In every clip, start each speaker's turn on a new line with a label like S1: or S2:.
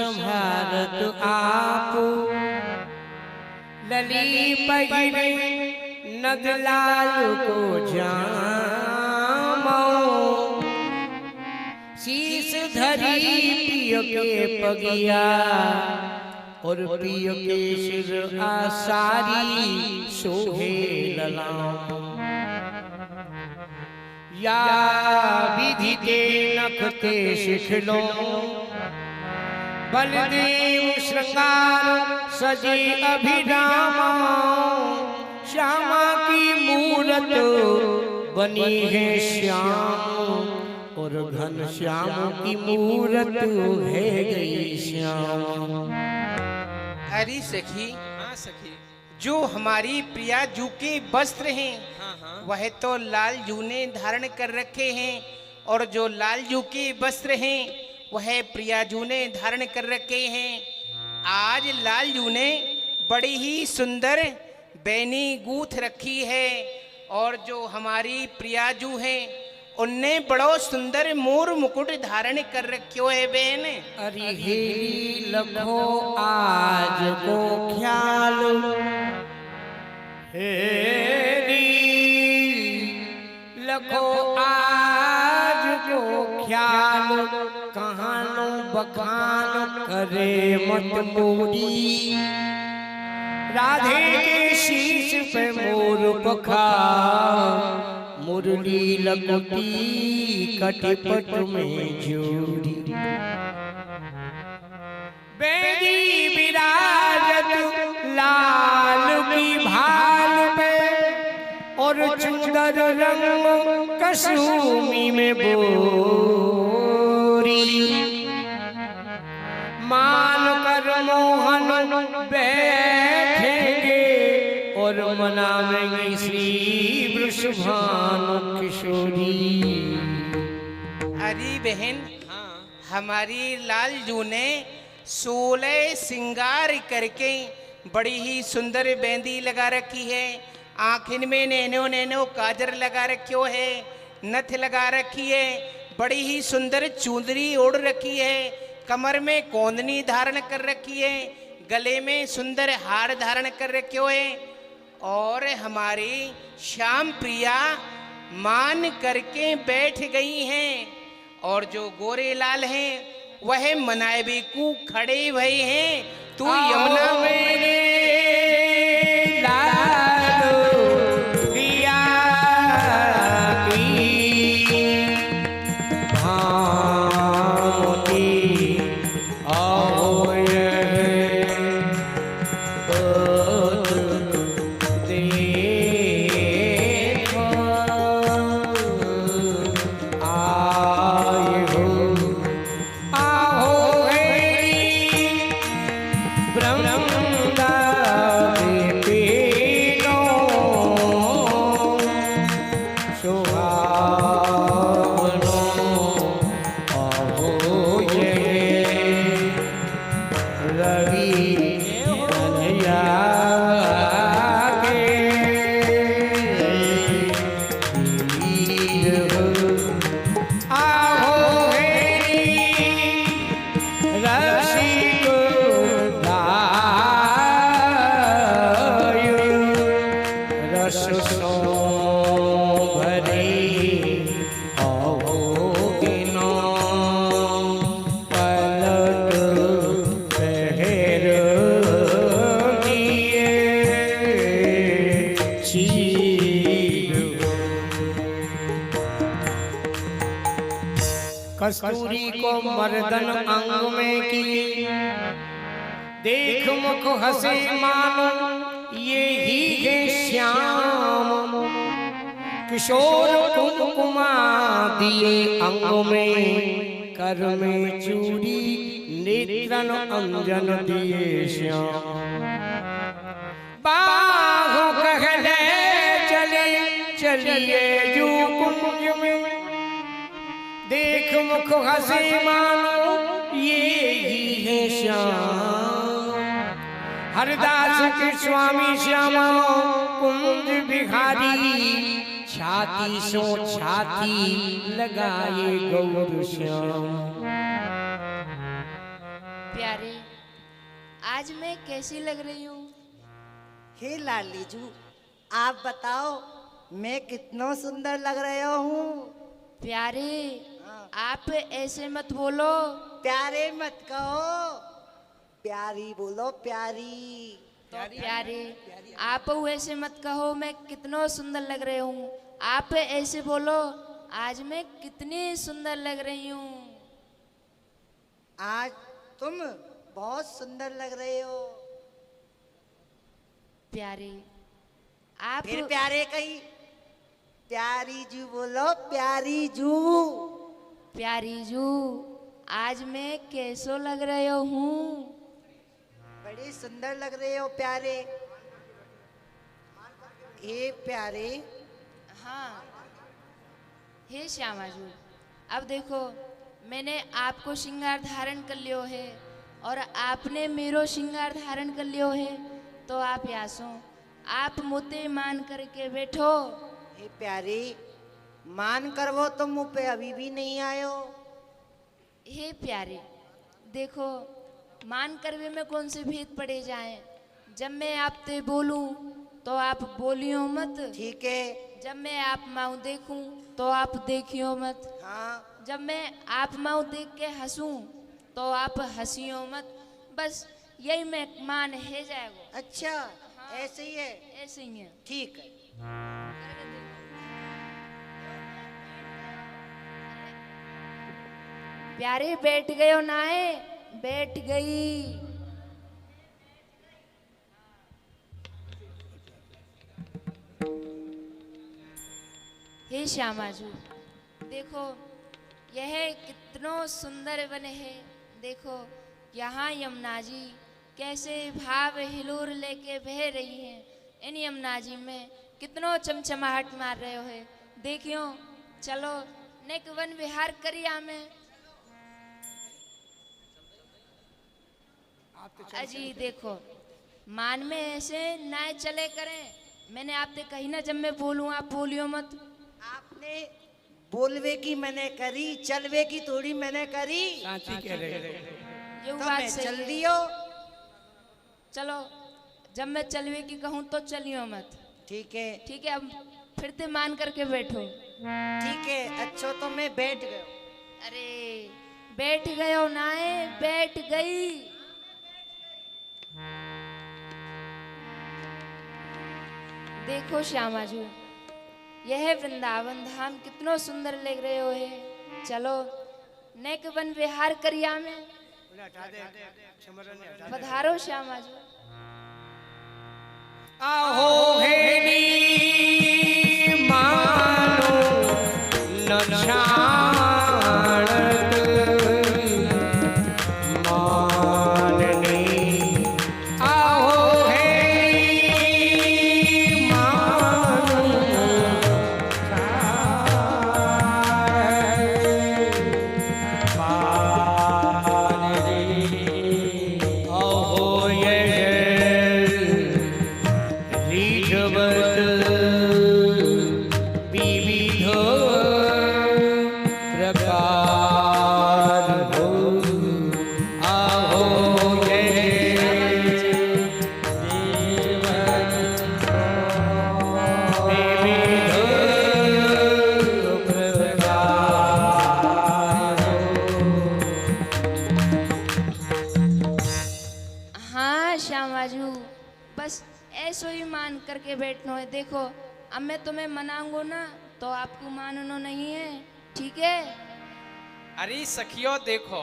S1: संभारत आप लली पहिरे नगलाल को जामो शीश धरी पिय के पगिया और पिय के सिर आसारी सोहे ललाम या विधि के नखते शिखलो बलदेव श्रृंगार सजे अभिराम श्यामा की मूरत बनी है श्याम और घन श्याम की मूरत है गई श्याम।
S2: अरे सखी, हाँ सखी, जो हमारी प्रिया जू के वस्त्र हैं, वह तो लाल जू ने धारण कर रखे हैं और जो लाल जू के वस्त्र हैं वह प्रिया जू ने धारण कर रखे हैं। आज लाल जू ने बड़ी ही सुंदर बैनी गूंथ रखी है और जो हमारी प्रिया जू हैं उनने बड़ो सुंदर मोर मुकुट धारण कर रखियो है बहन।
S1: अरे हेरी लखो आज को ख्याल हेरी लखो आज को ख्याल कहानो बखान करे मत मोरी राधे के शीश पे मोर पखा मुरली लगती कटपट में जोड़ी बेदी विराजत लाल की भाल पे और चुंदर रंग कसूमी में बोरी मान कर मोहन बैठेंगे और मनावेंगे श्री वृषभानु किशोरी।
S2: अरे बहन, हमारी लाल जू ने 16 श्रृंगार करके बड़ी ही सुंदर बेंदी लगा रखी है। आँखिन में नैनो नैनो काजर लगा रखियो है, नथ लगा रखी है, बड़ी ही सुंदर चुंदरी ओढ़ रखी है, कमर में कोंदनी धारण कर रखी है, गले में सुंदर हार धारण कर रखियो है और हमारी श्याम प्रिया मान करके बैठ गई हैं और जो गोरे लाल हैं वह मनाए को खड़े भई हैं। तू यमुना मेरे लाल प्रिया की भांति आओ कस्तूरी को मर्दन अंग में की देख मुख हंसे मानो ये ही है श्याम किशोर कुमकुमा दिए अंग में कर में चूड़ी नेत्रन अंजन दिए श्याम बाहों कहले चले चलिए जू कुंज में देख मुख हंसी मानो ये ही है श्याम हरदास के स्वामी श्यामा कुंज बिहारी छाती सो छाती लगाए गौर श्याम।
S3: प्यारे, आज मैं कैसी लग रही हूँ?
S4: हे लालीजू, आप बताओ मैं कितना सुंदर लग रहा हूँ।
S3: प्यारे, आप ऐसे मत बोलो।
S4: प्यारे मत कहो, प्यारी बोलो, प्यारी।
S3: तो प्यारे, आप ऐसे मत कहो मैं कितना सुंदर लग रही हूँ। आप ऐसे बोलो, आज मैं कितनी सुंदर लग रही हूँ।
S4: आज तुम बहुत सुंदर लग रहे हो।
S3: प्यारे, आप
S4: फिर प्यारे कही, प्यारी जू बोलो, प्यारी जू।
S3: प्यारी जू, आज मैं कैसो लग रही हूँ?
S4: बड़ी सुंदर लग रहे हो प्यारे। हे प्यारे,
S3: हाँ, हे श्यामा जू, अब देखो मैंने आपको श्रृंगार धारण कर लियो है और आपने मेरो श्रृंगार धारण कर लियो है, तो आप यासो आप मुते मान करके बैठो।
S4: हे प्यारे, मान कर वो तुम मुँह पे अभी भी नहीं आयो।
S3: हे प्यारे, देखो मान करवे में कौन से भेद पड़े जाएं। जब मैं आपसे बोलूं तो आप बोलियो मत।
S4: ठीक है।
S3: जब मैं आप माऊ देखूं तो आप देखियो मत।
S4: हाँ,
S3: जब मैं आप माऊ देख के हंसूं तो आप हंसियो मत। बस यही मैं मान है जाएगा।
S4: अच्छा, ऐसे ही है।
S3: ऐसे ही है।
S4: ठीक है।
S3: प्यारे, बैठ गए हो नाए? बैठ गई। हे श्यामा जू, देखो यह कितनो सुंदर वन है। देखो यहाँ यमुना जी कैसे भाव हिलोर लेके बह रही हैं। इन यमुना जी में कितनो चमचमाहट मार रहे हो है। देखियो, चलो नेक वन विहार करिया में। अजी देखो, मान में ऐसे ना चले करें। मैंने आपसे कही ना, जब मैं बोलूँ आप बोलियो मत।
S4: आपने बोलवे की मैंने करी, चलवे की थोड़ी मैंने करी।
S1: सांची कह रहे
S3: ये
S4: तो
S3: बात
S4: मैं
S3: सही
S4: चल
S3: है।
S4: दियो।
S3: चलो, जब मैं चलवे की कहूँ तो चलियो मत।
S4: ठीक है।
S3: ठीक है, अब फिर से मान करके बैठो।
S4: ठीक है, अच्छा तो मैं बैठ गया।
S3: अरे बैठ गए हो नाए? बैठ गई। देखो श्यामा जी, यह वृंदावन धाम कितनो सुंदर लग रहे हो है। चलो नेक वन विहार करिया में पधारो श्यामा जी।
S1: आहो हेनी मानो नक्षाणत माननी। आहो हेनी मानो माननी। आहो ये विविध प्रकार हो। आहो ये विविध प्रकार हो।
S3: हाँ श्यामा जी, बस ऐसो ही मान करके बैठना है। देखो अब मैं तुम्हें मनाऊंगा ना तो आपको मानना नहीं है, ठीक है?
S2: अरे सखियो देखो,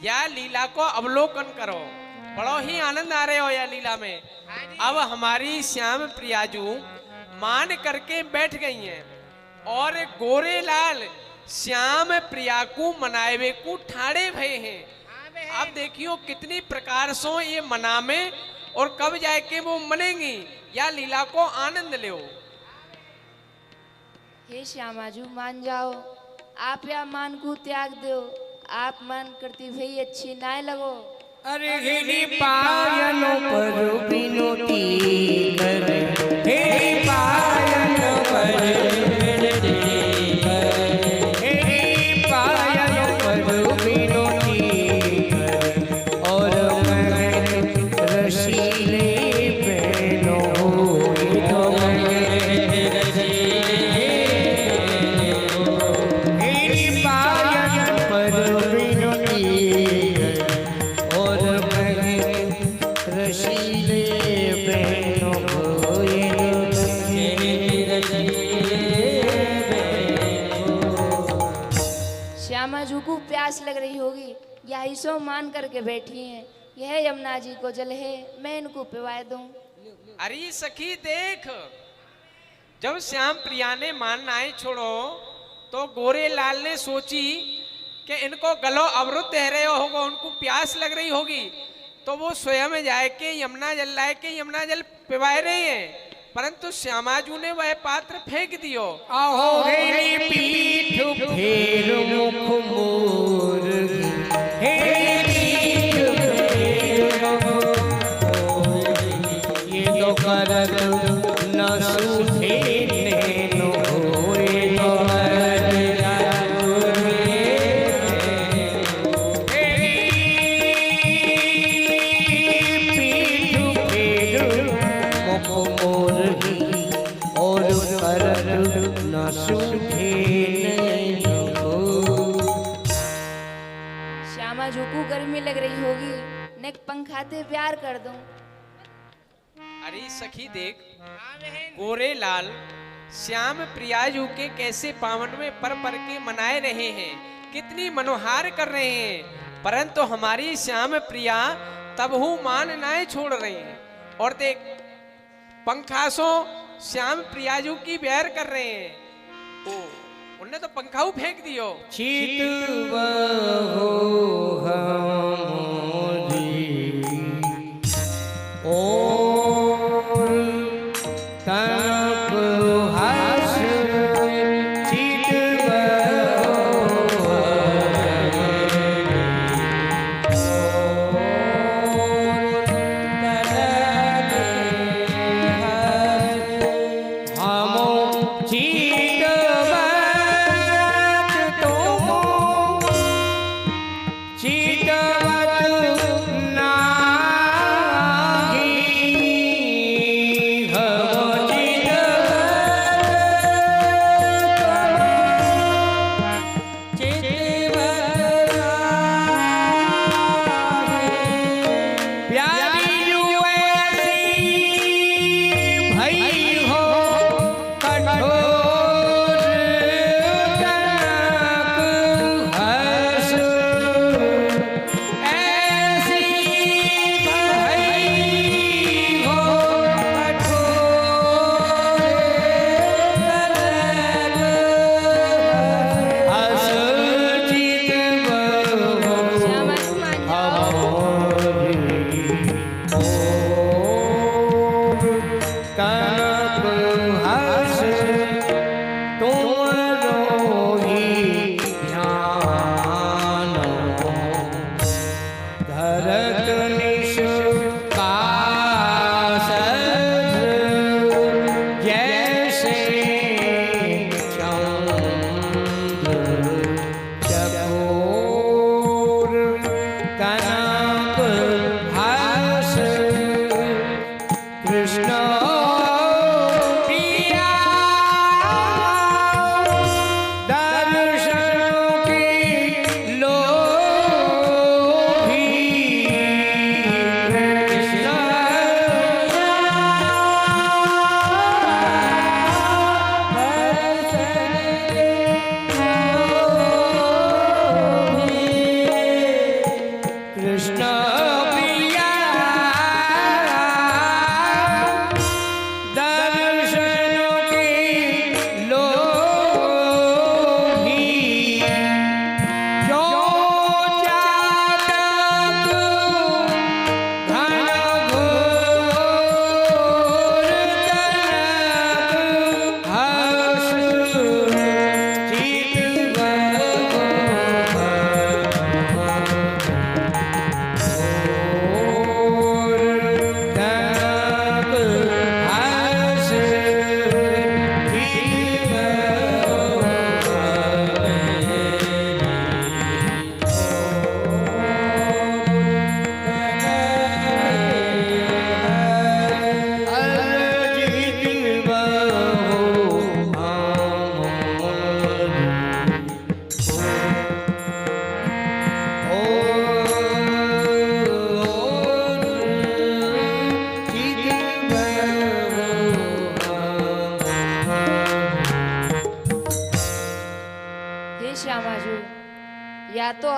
S2: या लीला को अवलोकन करो। बड़ो ही आनंद आ रहे हो या लीला में। अब हमारी श्याम प्रियाजू मान करके बैठ गई हैं और गोरे लाल श्याम प्रिया को मनावे को ठाड़े भये हैं। अब देखियो कितनी प्रकार से ये मनामे और कब जाके वो मनेंगी। या लीला को आनंद लो।
S3: हे श्यामा जी, मान जाओ। आप या मान को त्याग दो। आप मान करती भाई अच्छी ना लगो।
S1: अरे हेरी पायलों पर विनती कर, हेरी पायलों पर विनती कर, हेरी पायलों पर विनती कर।
S3: प्यास लग रही होगी, यही सो मान करके बैठी हैं। यह यमुना जी को जल है, मैं इनको पिवाए दूं।
S5: अरे सखी देख, जब श्याम प्रिया ने माननाएं छोड़ो तो गोरे लाल ने सोची कि इनको गलो अवरुद्ध रह रहे होगा, उनको प्यास लग रही होगी, तो वो स्वयं जाए के यमुना जल लाए के यमुना जल पिवाए रहे हैं। परंतु श्यामाजू ने वह पात्र फेंक दियो।
S1: आहो हेरी पीठ फेर मुख मोर, हेरी पीठ फेर ये तो करत न सूझे नैनो होए तो
S3: श्यामा जी को गर्मी लग रही होगी, नेक पंखाते प्यार कर दूं।
S5: अरे सखी देख,
S2: हाँ बहन,
S5: गोरे लाल श्याम प्रियाजू के कैसे पावन में पर के मनाए रहे हैं, कितनी मनोहार कर रहे हैं, परंतु हमारी श्याम प्रिया तबहू माननाएं छोड़ रही हैं। और देख, पंखासों श्याम प्रियाजू की बैर कर रहे हैं। ओ, उनने तो पंखाऊ फेंक दियो।
S1: चितवहो हमारी और तप हस चितवहो हम चितवत तुम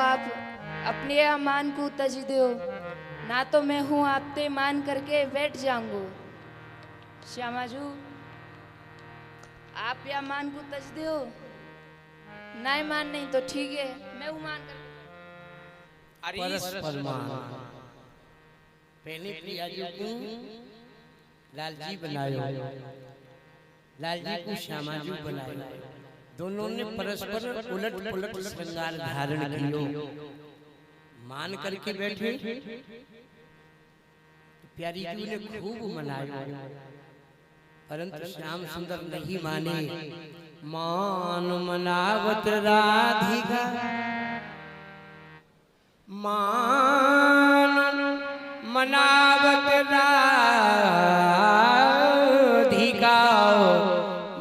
S3: आप अपने या मान को तज दो, ना तो मैं हूँ आपते मान करके बैठ जाऊंगो। श्यामाजू आप या मान को तज दो, नहीं मान नहीं तो ठीक है, मैं हूँ मान करके।
S1: परस्पर मान। पहले प्रियाजू को लालजी बनायो, लालजी को श्यामाजू बनायो, दोनों ने परस्पर उलट पुलट श्रृंगार धारण कियो, मान करके बैठे। प्यारी जी ने खूब मनाया, परंतु श्याम सुंदर नहीं माने। मान मनावत राधिका, मान मनावत राधिका,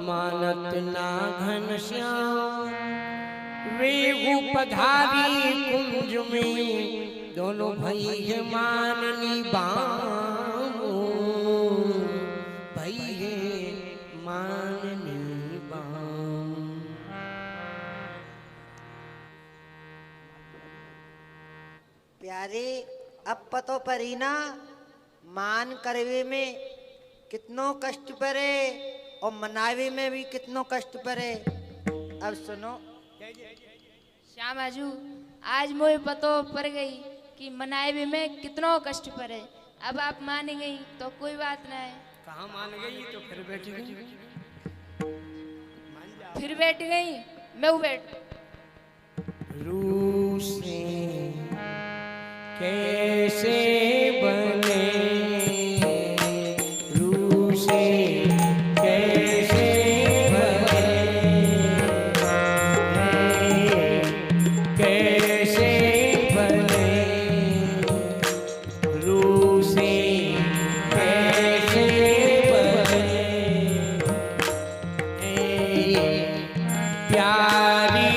S1: मानत ना घनश्याम। वेगु पधारी कुंज में, दोनों भई है माननी बामो, भई है माननी बाम।
S4: प्यारे अब पतो परी ना, मान करवे में कितनो कष्ट पड़े और मनावे में भी कितनो कष्ट पड़े। अब सुनो
S3: श्यामाजू आज मुझे पतो पड़ गई कि मनावे में कितनो कष्ट पड़े। अब आप मान गई तो कोई बात ना है।
S1: कहाँ मान गई तो फिर बैठ गई,
S3: फिर बैठ गई, मैं हूँ बैठ।
S1: रूसे कैसे बने, रूसे कैसे बने, कैसे बने, रूसे कैसे बने। प्यारी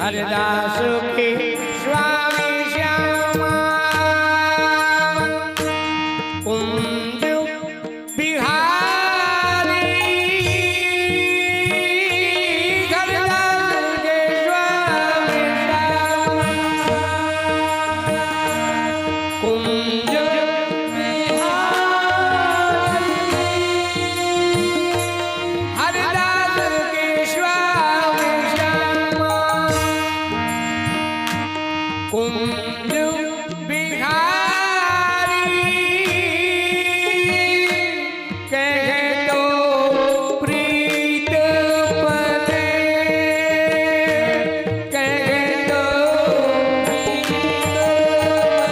S1: हरदास के स्वामी श्यामा कुंज बिहारी हरदास के स्वामी श्यामा कुंज हरदास के स्वामी श्यामा कुंज बिहारी कह दो प्रीत पते कह दो प्रीत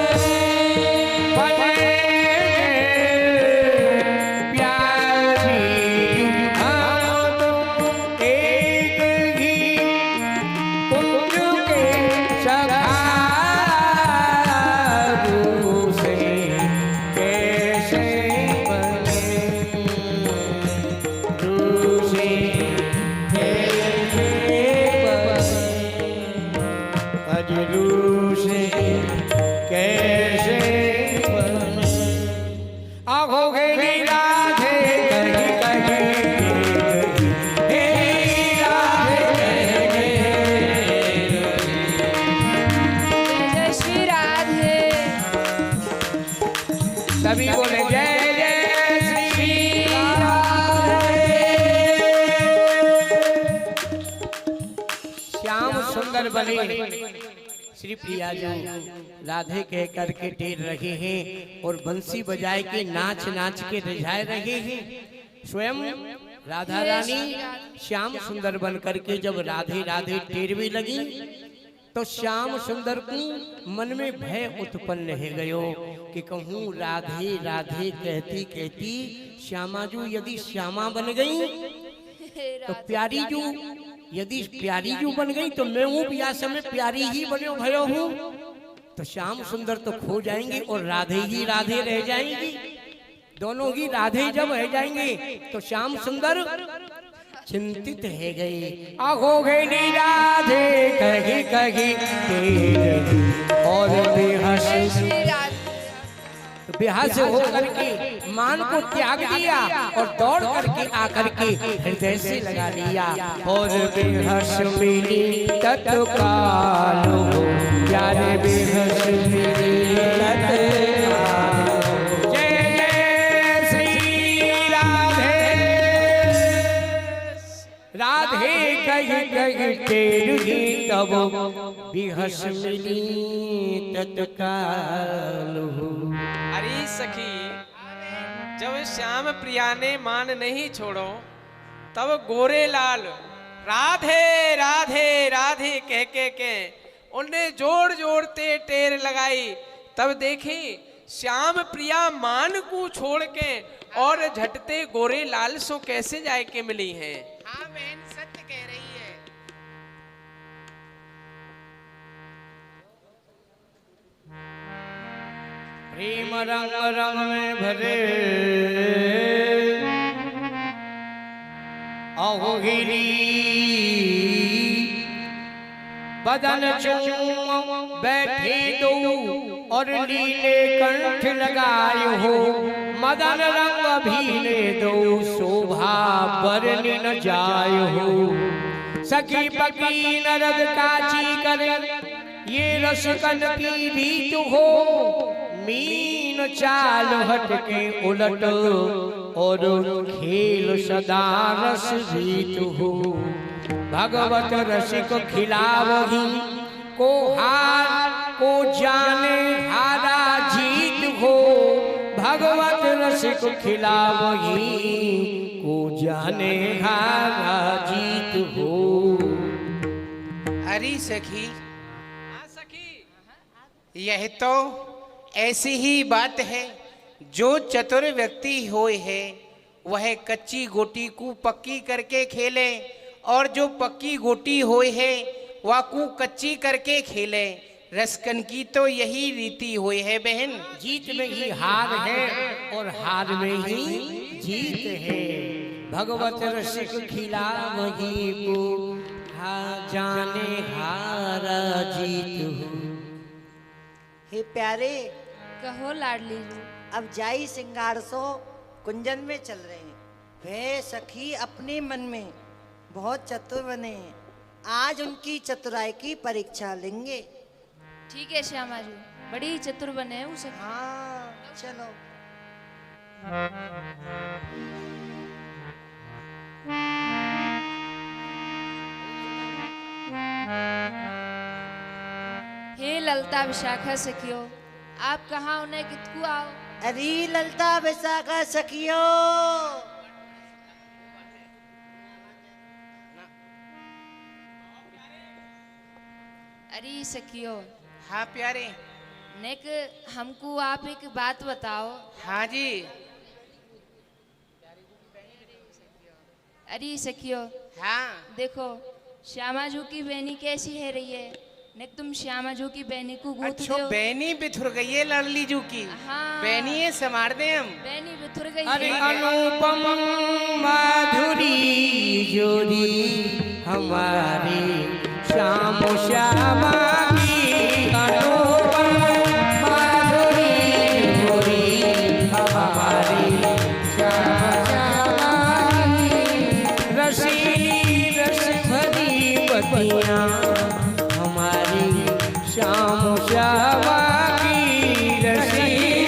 S1: पते सभी बोले जय जय श्री श्याम सुंदर बने श्री प्रिया जी राधे कह करके टेर रहे हैं और बंसी बजाए के नाच नाच के रिझाए रहे हैं। स्वयं राधा रानी श्याम सुंदर बन करके जब राधे राधे टेरवी लगी तो श्याम सुंदर को मन में भय उत्पन्न रह गयो कि कहूँ राधे राधे कहती कहती श्यामाजू यदि श्यामा बन गई तो प्यारी जू यदि प्यारी जू बन गई तो मैं हूँ ब्याह समय प्यारी ही बनो भयो हूँ तो श्याम सुंदर तो खो जाएंगे और राधे ही राधे रह जाएंगी। दोनों ही राधे जब रह जाएंगे तो श्याम सुंदर चिंतित है गए। आहो गई राधे कही कही और बेहस बेहस होकर के मान को त्याग दिया और दौड़ करके आकर के हृदय से लगा लिया और बेहस मिली तत्काल प्यारे बेहस मिली तत्काल। जय जय श्री राधे राधे कही कही तेरी तब बेहस मिली तत्काल।
S5: अरे सखी जब श्याम प्रिया ने मान नहीं छोड़ो तब गोरे लाल राधे राधे राधे कह के उन्हें जोर जोर ते टेर लगाई। तब देखी श्याम प्रिया मान को छोड़ के और झटते गोरे लाल सो कैसे जाए के मिली हैं।
S2: हाँ बहन सत्य कह रही है।
S1: प्रेम रंग रंग में भरे अहोगिरी बदन चूम बैठे दो और नीले कंठ लगाए हो मदन रंग भीले दो शोभा बरनी न जाय हो। सखी पकी नरद काची कर ये रसकन की रीत हो मीन चाल हटके उलट और खेल सदा रस रीत हो। भगवत रसिक खिलावही को हार को जाने हारा जीत हो। भगवत रसिक खिलावही को जाने हारा जीत हो।
S2: अरे सखी
S5: हाँ सखी
S2: यह तो ऐसी ही बात है जो चतुर व्यक्ति होए है वह कच्ची गोटी को पक्की करके खेले और जो पक्की गोटी होए है वह को कच्ची करके खेले। रसकन की तो यही रीति हुई है बहन।
S1: जीत में ही हार है और हार में ही जीत है। भगवत रसिक खिलावही को जाने हारा जीत हो।
S4: हे प्यारे
S3: कहो लाडली जी।
S4: अब जाई सिंगार सो कुंजन में चल रहे हैं। वे सखी अपने मन में बहुत चतुर बने हैं। आज उनकी चतुराई की परीक्षा लेंगे।
S3: ठीक है श्यामा जी बड़ी चतुर बने हैं उसे।
S4: हाँ चलो।
S3: हे ललता विशाखा सखियो आप कहाँ उन्हें कितकू आओ।
S4: अरे ललता विशाखा सखियो
S3: अरे सखियो।
S2: हाँ प्यारे।
S3: नेक हमको आप एक बात बताओ।
S2: हाँ जी।
S3: अरे सखियो
S2: हाँ
S3: देखो श्यामाजू की बहनी कैसी है रही है। ने तुम श्यामाजू की बहनी को गूंथ
S2: अच्छा
S3: दो।
S2: बहनी बिथुर गई है लाडली जू की।
S3: हाँ
S2: बहनी है संवार दे हम।
S3: बहनी बिथुर गई
S1: अरे
S3: है।
S1: अनुपम माधुरी जोड़ी हमारी श्याम श्यामा की अनुपम माधुरी जोड़ी हमारी श्याम श्यामा की रसीली रस भरी बतियाँ हमारी श्याम श्यामा की रसीली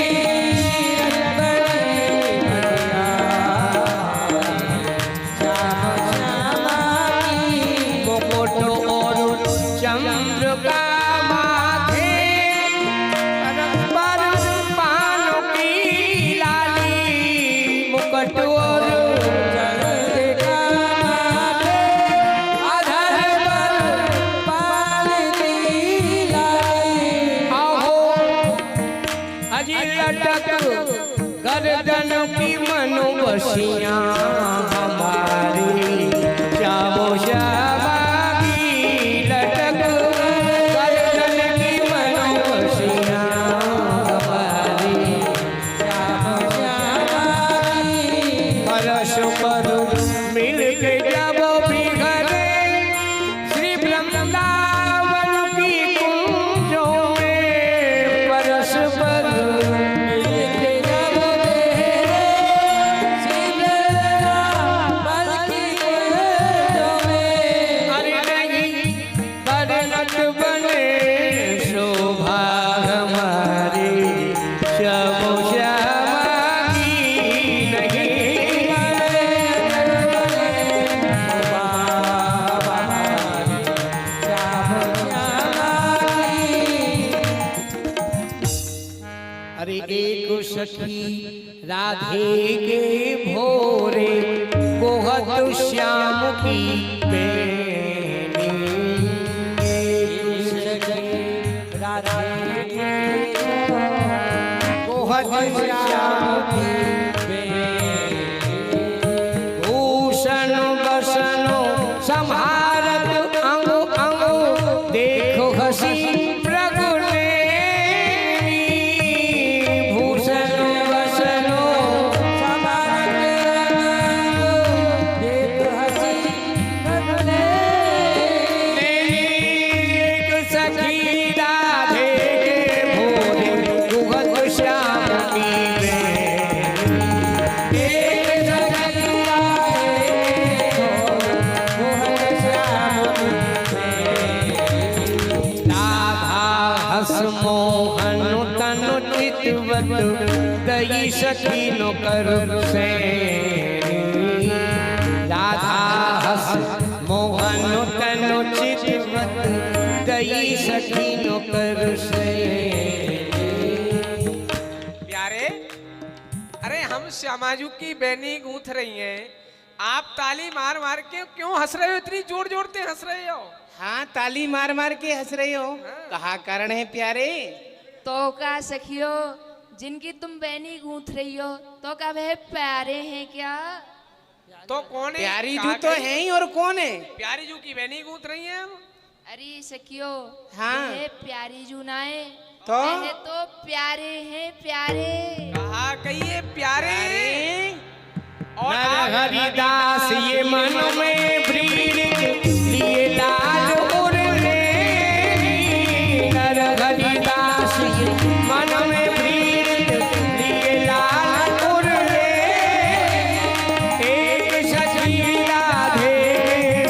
S1: लटक गर्दन की मनोबसियां हमारी श्यामो श्यामा की लटक गर्दन की मनोबसियां हमारी श्यामो श्यामा की परश पर मिल के जब बिखरे श्री वृंदावन की कुंजों में परश पर अरे एक सखी राधे के भोरे गोहत श्याम की बेनी एक सखी राधे के गोहत श्याम की बेनी भूषण बसनो संहारत अंग अंग देखो हसी मोहन तनु चितवत दई सखी नो कर से राधा हस मोहन तनु चितवत दई सखी नो कर से।
S5: प्यारे, अरे हम श्यामाजू की बैनी गूंथ रही हैं, आप ताली मार मार के क्यों हंस रहे हो? इतनी जोर जोर से हंस रहे हो?
S2: हाँ, ताली मार मार के हंस रही हो। कहा कारण है प्यारे?
S3: तो का सखियो, जिनकी तुम बैनी गूंथ रही हो तो का वह प्यारे हैं क्या?
S5: तो कौन है?
S2: प्यारी जू तो है ही, और कौन है?
S5: प्यारी जू की बैनी गूंथ रही हैं हम।
S3: अरे सखियो,
S2: हाँ।
S3: यह प्यारी जू ना है,
S2: तो
S3: यह तो प्यारे हैं, प्यारे।
S5: कहा कहिए प्यारे। और
S1: हरिदास ये मन में ब्रीड लिए लाल उड़ने, नर हरिदास ये मन में ब्रीड लिए लाल उड़ने, एक सखी राधे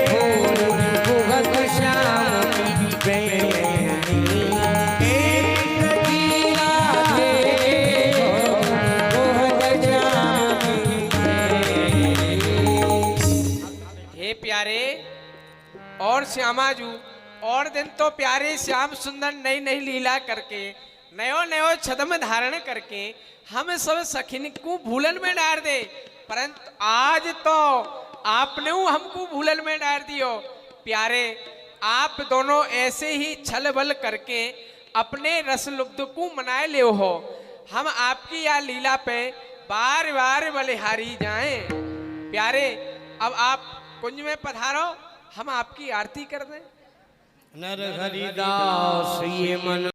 S1: भोर गुहत श्याम की बेनी, एक सखी राधे भोर गुहत श्याम की।
S5: हे प्यारे और श्यामाजू, और दिन तो प्यारे श्याम सुंदर नई नई लीला करके नयो नयो छदम धारण करके हम सब सखिन को भूलन में डाल दे, परंतु आज तो आपने हमको भूलन में डाल दियो। प्यारे, आप दोनों ऐसे ही छल बल करके अपने रस लुब्ध को मनाए ले हो। हम आपकी या लीला पे बार बार बलिहारी जाएं। प्यारे, अब आप कुंज में पधारो, हम आपकी आरती कर दें।
S1: नर हरिदास ये मन